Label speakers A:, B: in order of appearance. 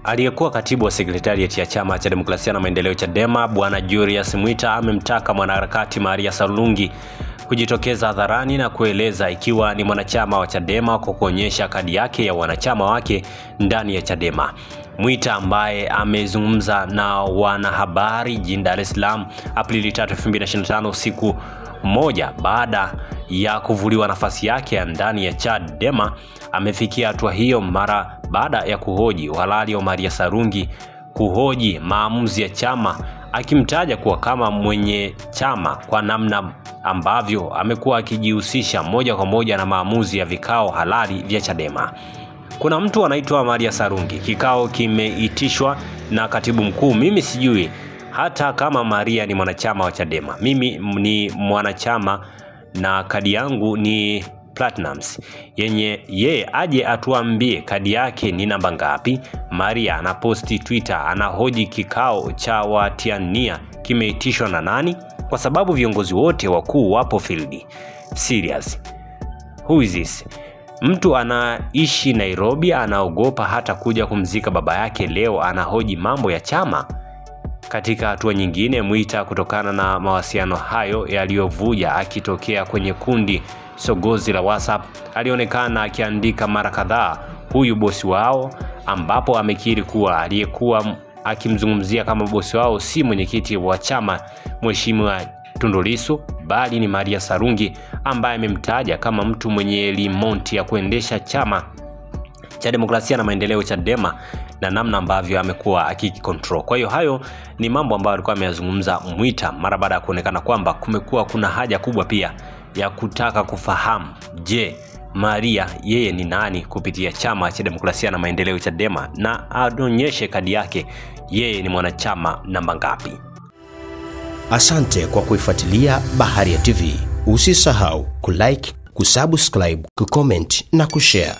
A: Aliyekuwa katibu wa sekretarieti ya chama cha demokrasia na maendeleo Chadema Bwana Julius Mwita amemtaka mwanaharakati Maria Sarungi kujitokeza hadharani na kueleza ikiwa ni mwanachama wa Chadema kwa kuonyesha kadi yake ya wanachama wake ndani ya Chadema. Mwita ambaye amezungumza na wanahabari jijini Dar es Salaam Aprili 3, 2025 siku moja baada ya kuvuliwa nafasi yake ndani ya Chadema, amefikia hatua hiyo mara baada ya kuhoji uhalali wa Maria Sarungi kuhoji maamuzi ya chama, akimtaja kuwa kama mwenye chama kwa namna ambavyo amekuwa akijihusisha moja kwa moja na maamuzi ya vikao halali vya Chadema. Kuna mtu anaitwa Maria Sarungi, kikao kimeitishwa na katibu mkuu. Mimi sijui hata kama Maria ni mwanachama wa Chadema. Mimi ni mwanachama na kadi yangu ni Platinums. Yeye aje atuambie kadi yake ni namba ngapi. Maria anaposti Twitter anahoji kikao cha watiania kimeitishwa na nani, kwa sababu viongozi wote wakuu wapo field. Serious. Who is this? Mtu anaishi Nairobi anaogopa hata kuja kumzika baba yake, leo anahoji mambo ya chama. Katika hatua nyingine, Mwita, kutokana na mawasiliano hayo yaliyovuja akitokea kwenye kundi sogozi la WhatsApp, alionekana akiandika mara kadhaa huyu bosi wao, ambapo amekiri kuwa aliyekuwa akimzungumzia kama bosi wao si mwenyekiti wa chama Mheshimiwa Tundu Lissu, bali ni Maria Sarungi ambaye amemtaja kama mtu mwenye limonti ya kuendesha chama cha demokrasia na maendeleo Chadema na namna ambavyo amekuwa akikontrol. Kwa hiyo hayo ni mambo ambayo alikuwa ameyazungumza Mwita mara baada ya kuonekana kwamba kuna haja kubwa pia ya kutaka kufahamu, je, Maria yeye ni nani kupitia chama cha demokrasia na maendeleo Chadema, na aonyeshe kadi yake yeye ni mwanachama namba ngapi.
B: Asante kwa kuifuatilia Baharia TV. Usisahau kulike, kusubscribe, kucomment na kushare.